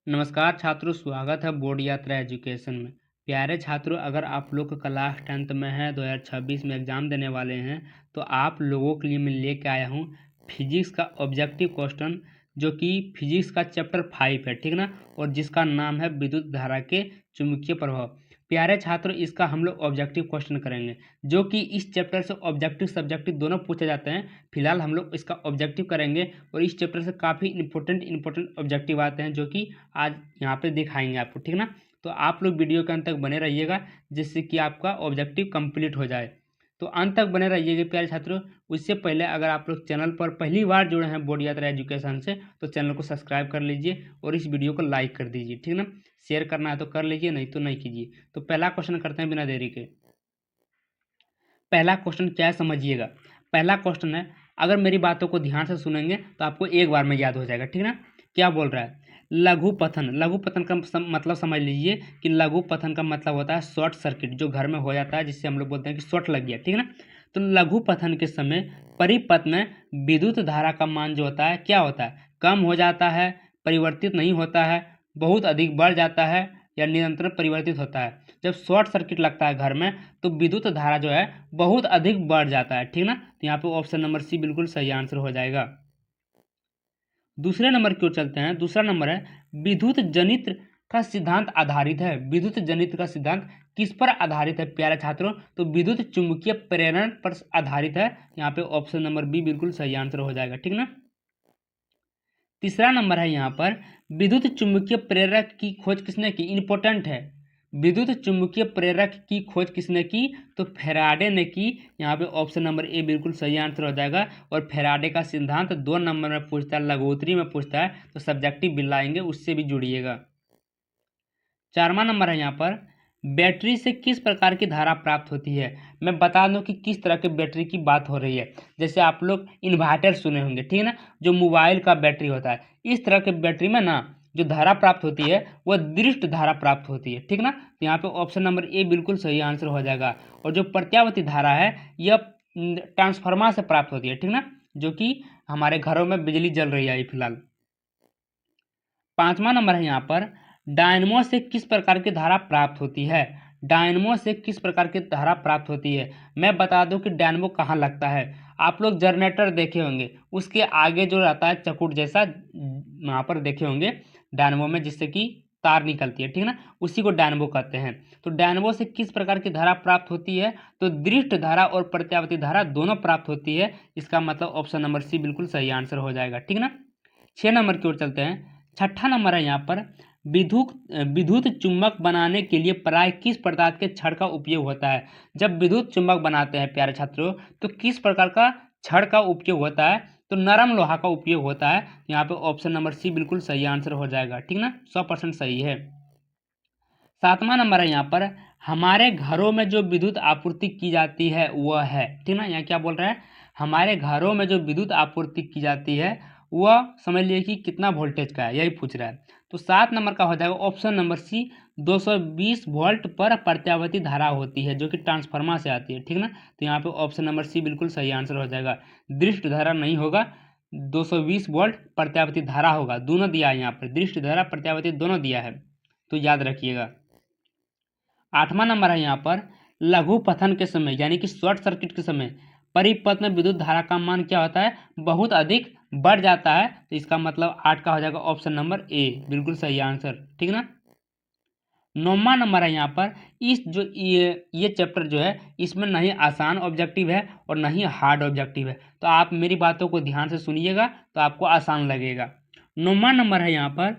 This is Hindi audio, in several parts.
नमस्कार छात्रों, स्वागत है बोर्ड यात्रा एजुकेशन में। प्यारे छात्रों, अगर आप लोग क्लास 10th में है 2026 में एग्ज़ाम देने वाले हैं तो आप लोगों के लिए मैं लेके आया हूँ फिजिक्स का ऑब्जेक्टिव क्वेश्चन, जो कि फिजिक्स का चैप्टर 5 है, ठीक ना। और जिसका नाम है विद्युत धारा के चुंबकीय प्रभाव। प्यारे छात्रों, इसका हम लोग ऑब्जेक्टिव क्वेश्चन करेंगे, जो कि इस चैप्टर से ऑब्जेक्टिव सब्जेक्टिव दोनों पूछे जाते हैं। फिलहाल हम लोग इसका ऑब्जेक्टिव करेंगे और इस चैप्टर से काफ़ी इंपॉर्टेंट ऑब्जेक्टिव आते हैं, जो कि आज यहाँ पे दिखाएंगे आपको, ठीक ना। तो आप लोग वीडियो के अंत तक बने रहिएगा, जिससे कि आपका ऑब्जेक्टिव कंप्लीट हो जाए। तो अंत तक बने रहिएगा प्यारे छात्रों। उससे पहले अगर आप लोग चैनल पर पहली बार जुड़े हैं बोर्ड यात्रा एजुकेशन से, तो चैनल को सब्सक्राइब कर लीजिए और इस वीडियो को लाइक कर दीजिए, ठीक ना। शेयर करना है तो कर लीजिए, नहीं तो नहीं कीजिए। तो पहला क्वेश्चन करते हैं बिना देरी के। पहला क्वेश्चन क्या है समझिएगा। पहला क्वेश्चन है, अगर मेरी बातों को ध्यान से सुनेंगे तो आपको एक बार में याद हो जाएगा, ठीक ना। क्या बोल रहा है? लघु पथन। लघु पथन का मतलब समझ लीजिए कि लघु पथन का मतलब होता है शॉर्ट सर्किट, जो घर में हो जाता है, जिससे हम लोग बोलते हैं कि शॉर्ट लग गया, ठीक ना। तो लघु पथन के समय परिपथ में विद्युत धारा का मान जो होता है क्या होता है? कम हो जाता है, परिवर्तित नहीं होता है, बहुत अधिक बढ़ जाता है, या निरंतर परिवर्तित होता है। जब शॉर्ट सर्किट लगता है घर में तो विद्युत धारा जो है बहुत अधिक बढ़ जाता है, ठीक ना। तो यहाँ पे ऑप्शन नंबर सी बिल्कुल सही आंसर हो जाएगा। दूसरे नंबर की ओर चलते हैं। दूसरा नंबर है, विद्युत जनित का सिद्धांत आधारित है। विद्युत जनित का सिद्धांत किस पर आधारित है प्यारे छात्रों? तो विद्युत चुंबकीय प्रेरण पर आधारित है। यहाँ पे ऑप्शन नंबर बी बिल्कुल सही आंसर हो जाएगा, ठीक ना। तीसरा नंबर है यहाँ पर, विद्युत चुंबकीय प्रेरक की खोज किसने की? इंपॉर्टेंट है। विद्युत चुंबकीय प्रेरक की खोज किसने की? तो फैराडे ने की। यहाँ पे ऑप्शन नंबर ए बिल्कुल सही आंसर हो जाएगा। और फैराडे का सिद्धांत 2 नंबर में पूछता है, लघुत्तरी में पूछता है, तो सब्जेक्टिव भी लाएंगे, उससे भी जुड़िएगा। 4वां नंबर है यहाँ पर, बैटरी से किस प्रकार की धारा प्राप्त होती है? मैं बता दूं कि किस तरह के बैटरी की बात हो रही है। जैसे आप लोग इन्वर्टर सुने होंगे, ठीक है ना, जो मोबाइल का बैटरी होता है। इस तरह के बैटरी में ना जो धारा प्राप्त होती है वह दृष्ट धारा प्राप्त होती है, ठीक ना। तो यहाँ पे ऑप्शन नंबर ए बिल्कुल सही आंसर हो जाएगा। और जो प्रत्यावर्ती धारा है यह ट्रांसफार्मर से प्राप्त होती है, ठीक ना, जो कि हमारे घरों में बिजली जल रही है फिलहाल। 5वां नंबर है यहाँ पर, डायनमो से किस प्रकार की धारा प्राप्त होती है? डायनमो से किस प्रकार की धारा प्राप्त होती है? मैं बता दूं कि डायनमो कहाँ लगता है। आप लोग जनरेटर देखे होंगे, उसके आगे जो रहता है चकुट जैसा, वहाँ पर देखे होंगे डायनमो में, जिससे कि तार निकलती है, ठीक ना, उसी को डायनमो कहते हैं। तो डायनमो से किस प्रकार की धारा प्राप्त होती है? तो दृष्ट धारा और प्रत्यावर्ती धारा दोनों प्राप्त होती है। इसका मतलब ऑप्शन नंबर सी बिल्कुल सही आंसर हो जाएगा, ठीक ना। 6 नंबर की ओर चलते हैं। छठा नंबर है यहाँ पर, विद्युत विद्युत चुम्बक बनाने के लिए प्राय किस प्रकार के छड़ का उपयोग होता है? जब विद्युत चुम्बक बनाते हैं प्यारे छात्रों, तो किस प्रकार का छड़ का उपयोग होता है? तो नरम लोहा का उपयोग होता है। यहाँ पे ऑप्शन नंबर सी बिल्कुल सही आंसर हो जाएगा, ठीक ना, 100% सही है। 7वां नंबर है यहाँ पर, हमारे घरों में जो विद्युत आपूर्ति की जाती है वह है, ठीक ना। यहाँ क्या बोल रहा है? हमारे घरों में जो विद्युत आपूर्ति की जाती है वह समझ लिए कि कितना वोल्टेज का है, यही पूछ रहा है। तो 7 नंबर का हो जाएगा ऑप्शन नंबर सी, 220 वोल्ट पर प्रत्यावर्ती धारा होती है, जो कि ट्रांसफार्मर से आती है, ठीक ना। तो यहाँ पे ऑप्शन नंबर सी बिल्कुल सही आंसर हो जाएगा। दृष्ट धारा नहीं होगा, 220 वोल्ट प्रत्यावर्ती धारा होगा। दोनों दिया है यहाँ पर, दृष्ट धारा प्रत्यावर्ती दोनों दिया है, तो याद रखिएगा। 8वां नंबर है यहाँ पर, लघु पथन के समय यानी कि शॉर्ट सर्किट के समय परिपथ में विद्युत धारा का मान क्या होता है? बहुत अधिक बढ़ जाता है। तो इसका मतलब 8 का हो जाएगा ऑप्शन नंबर ए बिल्कुल सही आंसर, ठीक ना। 9वां नंबर है यहाँ पर, इस जो ये चैप्टर जो है इसमें ना ही आसान ऑब्जेक्टिव है और ना ही हार्ड ऑब्जेक्टिव है। तो आप मेरी बातों को ध्यान से सुनिएगा तो आपको आसान लगेगा। 9वां नंबर है यहाँ पर,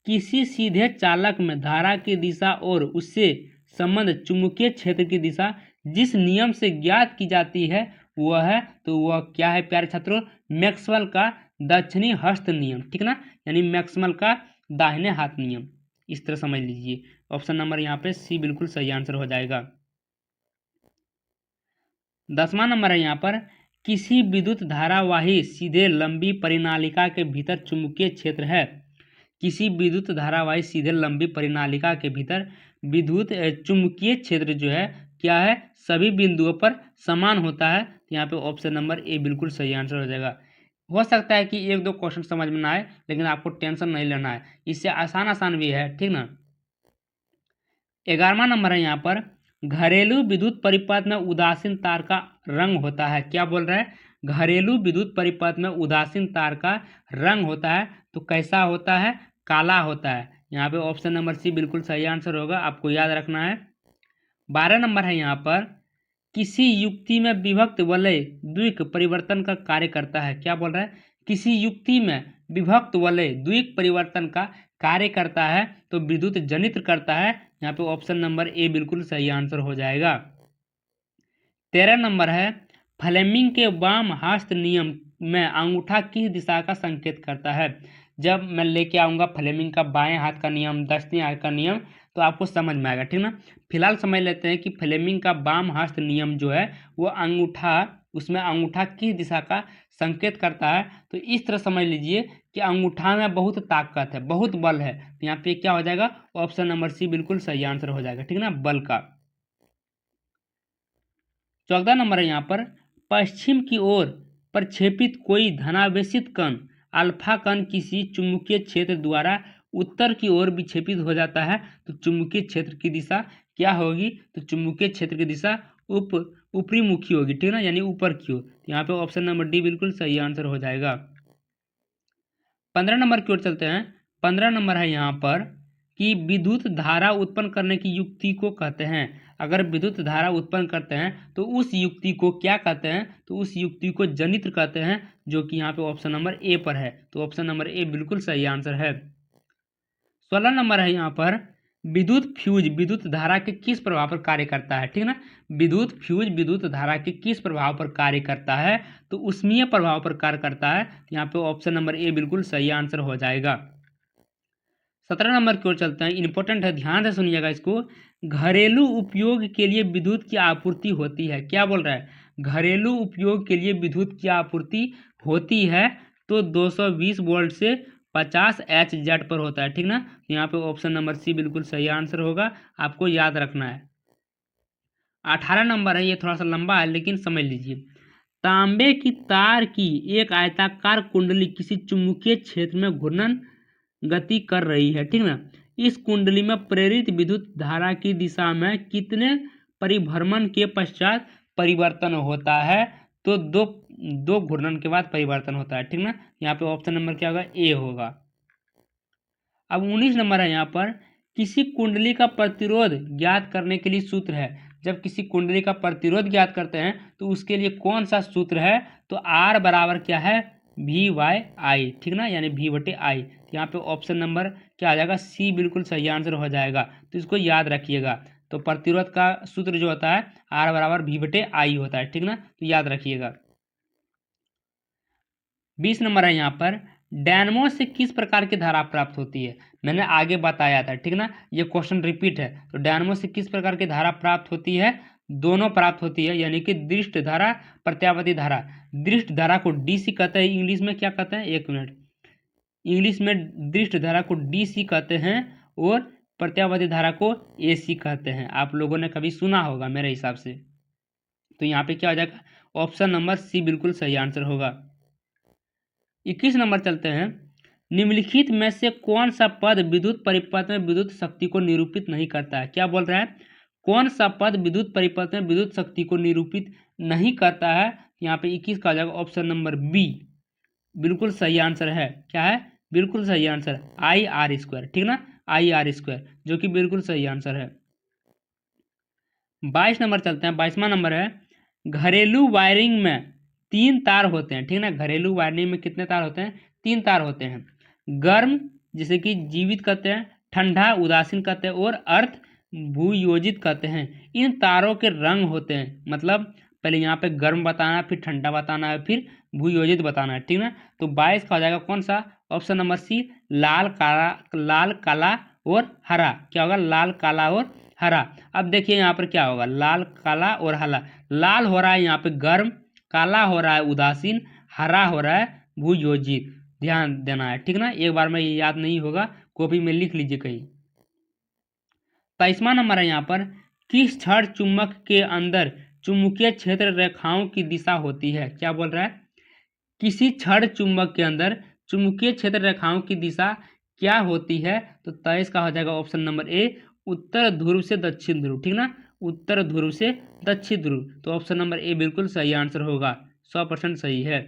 किसी सीधे चालक में धारा की दिशा और उससे संबंध चुंबकीय क्षेत्र की दिशा जिस नियम से ज्ञात की जाती है वह है, तो वह क्या है प्यारे छात्रों? मैक्सवेल का दक्षिणी हस्त नियम, ठीक ना, यानी मैक्सवेल का दाहिने हाथ नियम, इस तरह समझ लीजिए। ऑप्शन नंबर यहाँ पे सी बिल्कुल सही आंसर हो जाएगा। 10वां नंबर है यहाँ पर, किसी विद्युत धारावाही सीधे लंबी परिनालिका के भीतर चुंबकीय क्षेत्र है। किसी विद्युत धारावाही सीधे लंबी परिनालिका के भीतर विद्युत चुंबकीय क्षेत्र जो है क्या है? सभी बिंदुओं पर समान होता है। तो यहाँ पे ऑप्शन नंबर ए बिल्कुल सही आंसर हो जाएगा। हो सकता है कि एक दो क्वेश्चन समझ में ना आए, लेकिन आपको टेंशन नहीं लेना है, इससे आसान आसान भी है, ठीक ना। 11वां नंबर है यहाँ पर, घरेलू विद्युत परिपथ में उदासीन तार का रंग होता है। क्या बोल रहा है? घरेलू विद्युत परिपथ में उदासीन तार का रंग होता है, तो कैसा होता है? काला होता है। यहाँ पे ऑप्शन नंबर सी बिल्कुल सही आंसर होगा, आपको याद रखना है। 12 नंबर है यहाँ पर, किसी युक्ति में विभक्त वलय द्विक परिवर्तन का कार्य करता है। क्या बोल रहा है? किसी युक्ति में विभक्त वलय द्विक परिवर्तन का कार्य करता है, तो विद्युत जनित्र करता है। यहाँ पे ऑप्शन नंबर ए बिल्कुल सही आंसर हो जाएगा। 13 नंबर है, फ्लेमिंग के वाम हस्त नियम में अंगूठा किस दिशा का संकेत करता है? जब मैं लेके आऊँगा फ्लेमिंग का बाएं हाथ का नियम, दाहिने हाथ का नियम, तो आपको समझ में आएगा, ठीक ना। फिलहाल समझ लेते हैं कि फ्लेमिंग का वाम हस्त नियम जो है वो अंगूठा, उसमें अंगूठा किस दिशा का संकेत करता है। तो इस तरह समझ लीजिए कि अंगूठा में बहुत ताकत है, बहुत बल है, तो यहाँ पे क्या हो जाएगा? ऑप्शन नंबर सी बिल्कुल सही आंसर हो जाएगा, ठीक ना, बल का। 14 नंबर है यहाँ पर, पश्चिम की ओर प्रक्षेपित कोई धनावेशित कण अल्फा कण किसी चुंबकीय क्षेत्र द्वारा उत्तर की ओर विक्षेपित हो जाता है, तो चुंबकीय क्षेत्र की दिशा क्या होगी? तो चुंबकीय क्षेत्र की दिशा ऊपरी मुखी होगी, ठीक ना, यानी ऊपर की ओर। यहाँ पे ऑप्शन नंबर डी बिल्कुल सही आंसर हो जाएगा। 15 नंबर की ओर चलते हैं। 15 नंबर है यहाँ पर कि विद्युत धारा उत्पन्न करने की युक्ति को कहते हैं। अगर विद्युत धारा उत्पन्न करते हैं तो उस युक्ति को क्या कहते हैं? तो उस युक्ति को जनित्र कहते हैं, जो कि यहाँ पे ऑप्शन नंबर ए पर है, तो ऑप्शन नंबर ए बिल्कुल सही आंसर है। 16 नंबर है यहाँ पर, विद्युत फ्यूज विद्युत धारा के किस प्रभाव पर कार्य करता है? ठीक ना, विद्युत फ्यूज विद्युत धारा के किस प्रभाव पर कार्य करता है? तो उष्मीय प्रभाव पर कार्य करता है। यहाँ पे ऑप्शन नंबर ए बिल्कुल सही आंसर हो जाएगा। 17 नंबर की ओर चलते हैं, इंपॉर्टेंट है, ध्यान से सुनिएगा इसको। घरेलू उपयोग के लिए विद्युत की आपूर्ति होती है। क्या बोल रहा है? घरेलू उपयोग के लिए विद्युत की आपूर्ति होती है, तो 220 वोल्ट से 50 HZ पर होता है, ठीक ना। यहाँ पे ऑप्शन नंबर सी बिल्कुल सही आंसर होगा, आपको याद रखना है। 18 नंबर है, ये थोड़ा सा लंबा है लेकिन समझ लीजिए। तांबे की तार की एक आयताकार कुंडली किसी चुंबकीय क्षेत्र में घूर्णन गति कर रही है, ठीक ना। इस कुंडली में प्रेरित विद्युत धारा की दिशा में कितने परिभ्रमण के पश्चात परिवर्तन होता है? तो दो घूर्णन के बाद परिवर्तन होता है, ठीक ना। यहाँ पे ऑप्शन नंबर क्या होगा? ए होगा। अब 19 नंबर है यहाँ पर, किसी कुंडली का प्रतिरोध ज्ञात करने के लिए सूत्र है। जब किसी कुंडली का प्रतिरोध ज्ञात करते हैं तो उसके लिए कौन सा सूत्र है? तो R बराबर क्या है? V/I, ठीक ना, यानी V/I। यहाँ पे ऑप्शन नंबर क्या आ जाएगा? सी बिल्कुल सही आंसर हो जाएगा, तो इसको याद रखिएगा। तो प्रतिरोध का सूत्र जो होता है R बराबर V/I होता है, ठीक ना, तो याद रखिएगा। 20 नंबर है यहाँ पर, डायनमो से किस प्रकार की धारा प्राप्त होती है? मैंने आगे बताया था, ठीक ना, ये क्वेश्चन रिपीट है। तो डायनमो से किस प्रकार की धारा प्राप्त होती है? दोनों प्राप्त होती है, यानी कि दृष्ट धारा, प्रत्यावर्ती धारा। दृष्ट धारा को डीसी कहते हैं, इंग्लिश में क्या कहते हैं? एक मिनट, इंग्लिश में दृष्ट धारा को डीसी कहते हैं और प्रत्यावर्ती धारा को एसी कहते हैं। आप लोगों ने कभी सुना होगा मेरे हिसाब से। तो यहाँ पे क्या हो जाएगा? ऑप्शन नंबर सी बिल्कुल सही आंसर होगा। 21 नंबर चलते हैं, निम्नलिखित में से कौन सा पद विद्युत परिपथ में विद्युत शक्ति को निरूपित नहीं करता है? क्या बोल रहा है? कौन सा पद विद्युत परिपथ में विद्युत शक्ति को निरूपित नहीं करता है? यहाँ पे 21 का आ जाएगा ऑप्शन नंबर बी, बिल्कुल सही आंसर है। क्या है? बिल्कुल सही आंसर, IR², ठीक ना, IR², जो कि बिल्कुल सही आंसर है। 22 नंबर चलते हैं, 22वां नंबर है, घरेलू वायरिंग में 3 तार होते हैं, ठीक ना। घरेलू वायरिंग में कितने तार होते हैं? 3 तार होते हैं। गर्म जिसे कि जीवित कहते हैं, ठंडा उदासीन कहते हैं, और अर्थ भूयोजित कहते हैं। इन तारों के रंग होते हैं, मतलब पहले यहाँ पे गर्म बताना है, फिर ठंडा बताना है, फिर भूयोजित बताना है, ठीक ना। तो 22 का हो जाएगा कौन सा? ऑप्शन नंबर सी, लाल काला और हरा। क्या होगा? लाल काला और हरा। अब देखिए यहाँ पर क्या होगा? लाल काला और हरा। लाल हो रहा है यहाँ पे गर्म, काला हो रहा है उदासीन, हरा हो रहा है भूयोजित। ध्यान देना है, ठीक ना। एक बार में ये याद नहीं होगा, कॉपी में लिख लीजिए कहीं। 23वां नंबर है यहाँ पर, किस क्षण चुंबक के अंदर चुंबकीय क्षेत्र रेखाओं की दिशा होती है? क्या बोल रहा है? किसी छड़ चुंबक के अंदर चुंबकीय क्षेत्र रेखाओं की दिशा क्या होती है? तो 23 का हो जाएगा ऑप्शन नंबर ए, उत्तर ध्रुव से दक्षिण ध्रुव। ठीक ना, उत्तर ध्रुव से दक्षिण ध्रुव। तो ऑप्शन नंबर ए बिल्कुल सही आंसर होगा, 100% सही है।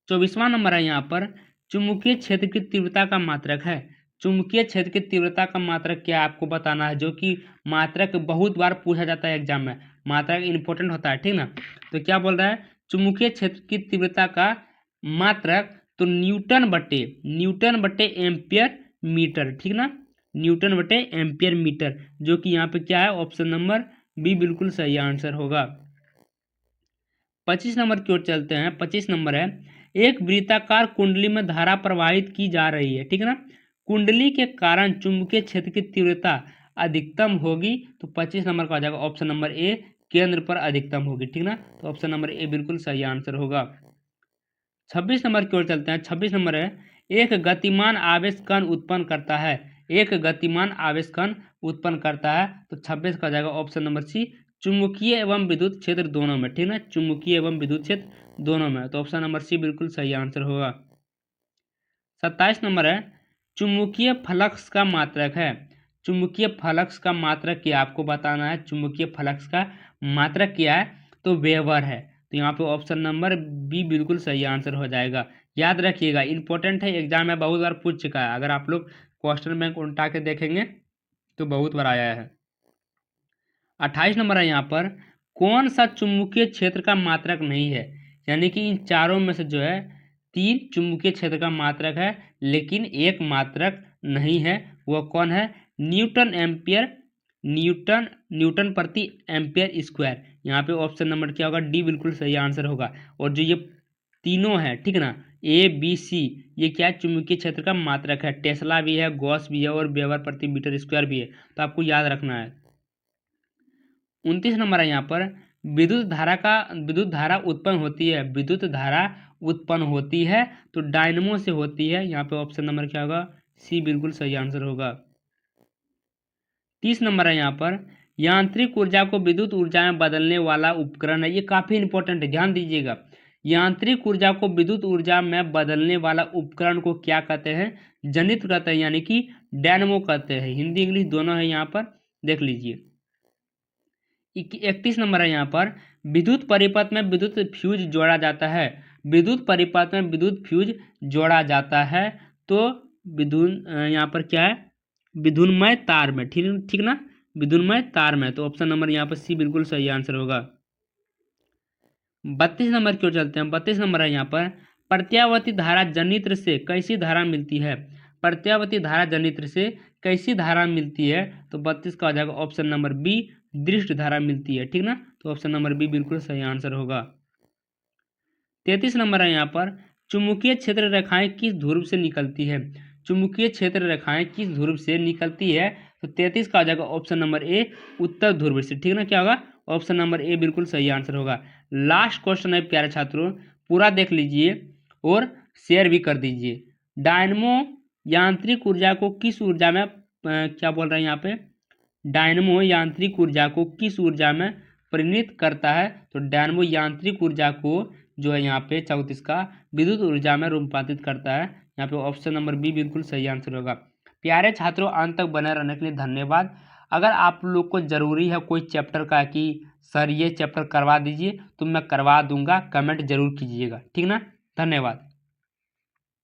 24वां नंबर है यहाँ पर, चुंबकीय क्षेत्र की तीव्रता का मात्रक है। चुंबकीय क्षेत्र की तीव्रता का मात्रक क्या आपको बताना है, जो कि मात्रक बहुत बार पूछा जाता है एग्जाम में, मात्रक इंपॉर्टेंट होता है। ठीक ना, तो क्या बोल रहा है, चुंबकीय क्षेत्र की तीव्रता का मात्रक, तो न्यूटन बटे एम्पियर मीटर। ठीक ना, न्यूटन बटे एम्पियर मीटर, जो कि यहाँ पे क्या है, ऑप्शन नंबर बी बिल्कुल सही आंसर होगा। 25 नंबर की ओर चलते हैं। 25 नंबर है, एक वृत्ताकार कुंडली में धारा प्रवाहित की जा रही है। ठीक है ना, कुंडली के कारण चुंबकीय क्षेत्र की तीव्रता अधिकतम होगी। तो 25 नंबर का आ जाएगा ऑप्शन नंबर ए, केंद्र पर अधिकतम होगी। ठीक ना, तो ऑप्शन नंबर ए बिल्कुल सही आंसर होगा। 26 नंबर की ओर चलते हैं। 26 नंबर है, एक गतिमान आवेश कण उत्पन्न करता है। एक गतिमान आवेश कण उत्पन्न करता है। तो 26 का आ जाएगा ऑप्शन नंबर सी, चुंबकीय एवं विद्युत क्षेत्र दोनों में। ठीक ना, चुंबकीय एवं विद्युत क्षेत्र दोनों में। तो ऑप्शन नंबर सी बिल्कुल सही आंसर होगा। 27 नंबर है, चुंबकीय फ्लक्स का मात्रक है। चुंबकीय फ्लक्स का मात्रक क्या आपको बताना है, चुंबकीय फ्लक्स का मात्रक क्या है, तो वेबर है। तो यहाँ पे ऑप्शन नंबर बी बिल्कुल सही आंसर हो जाएगा। याद रखिएगा, इंपॉर्टेंट है, एग्जाम में बहुत बार पूछ चुका है। अगर आप लोग क्वेश्चन बैंक उल्टा के देखेंगे तो बहुत बार आया है। 28 नंबर है यहाँ पर, कौन सा चुंबकीय क्षेत्र का मात्रक नहीं है? यानी कि इन चारों में से जो है 3 चुंबकीय क्षेत्र का मात्रक है, लेकिन एक मात्रक नहीं है। वह कौन है? न्यूटन प्रति एम्पियर स्क्वायर। यहाँ पे ऑप्शन नंबर क्या होगा, डी बिल्कुल सही आंसर होगा। और जो ये तीनों है, ठीक ना, ए बी सी, ये क्या है, चुंबकीय क्षेत्र का मात्रक है। टेस्ला भी है, गॉस भी है, और वेबर प्रति मीटर स्क्वायर भी है। तो आपको याद रखना है। 29 नंबर है यहाँ पर, विद्युत धारा उत्पन्न होती है। विद्युत धारा उत्पन्न होती है तो डायनमो से होती है। यहाँ पे ऑप्शन नंबर क्या होगा, सी बिल्कुल सही आंसर होगा। 30 नंबर है यहाँ पर, यांत्रिक ऊर्जा को विद्युत ऊर्जा में बदलने वाला उपकरण है। ये काफी इंपॉर्टेंट है, ध्यान दीजिएगा। यांत्रिक ऊर्जा को विद्युत ऊर्जा में बदलने वाला उपकरण को क्या कहते हैं? जनित्र कहते हैं, यानी कि डायनमो कहते हैं। हिंदी इंग्लिश दोनों है यहाँ पर, देख लीजिए। 31 नंबर है यहाँ पर, विद्युत परिपथ में विद्युत फ्यूज जोड़ा जाता है। विद्युत परिपथ में विद्युत फ्यूज जोड़ा जाता है तो यहाँ पर क्या है, विद्युन्मय तार में। ठीक ठीक ना, विद्युन्मय तार में। तो ऑप्शन नंबर यहाँ पर सी बिल्कुल सही आंसर होगा। 32 नंबर की ओर चलते हैं। 32 नंबर है यहाँ पर, प्रत्यावर्ती धारा जनित्र से कैसी धारा मिलती है? प्रत्यावर्ती धारा जनित्र से कैसी धारा मिलती है? तो 32 का हो जाएगा ऑप्शन नंबर बी, दृष्ट धारा मिलती है। ठीक ना, तो ऑप्शन नंबर बी बिल्कुल सही आंसर होगा। 33 नंबर है यहाँ पर, चुंबकीय क्षेत्र रेखाएं किस ध्रुव से निकलती है? चुंबकीय क्षेत्र रेखाएं किस ध्रुव से निकलती है? तो 33 का आ जाएगा ऑप्शन नंबर ए, उत्तर ध्रुव से। ठीक ना, क्या होगा, ऑप्शन नंबर ए बिल्कुल सही आंसर होगा। लास्ट क्वेश्चन है प्यारे छात्रों, पूरा देख लीजिए और शेयर भी कर दीजिए। डायनमो यांत्रिक ऊर्जा को किस ऊर्जा में क्या बोल रहे हैं यहाँ पे, डायनमो यांत्रिक ऊर्जा को किस ऊर्जा में परिणत करता है? तो डायनमो यांत्रिक ऊर्जा को जो है यहाँ पे 34 का, विद्युत ऊर्जा में रूपांतरित करता है। यहाँ पे ऑप्शन नंबर बी बिल्कुल सही आंसर होगा। प्यारे छात्रों, अंत तक बने रहने के लिए धन्यवाद। अगर आप लोग को ज़रूरी है कोई चैप्टर का कि सर ये चैप्टर करवा दीजिए, तो मैं करवा दूंगा, कमेंट जरूर कीजिएगा। ठीक ना, धन्यवाद।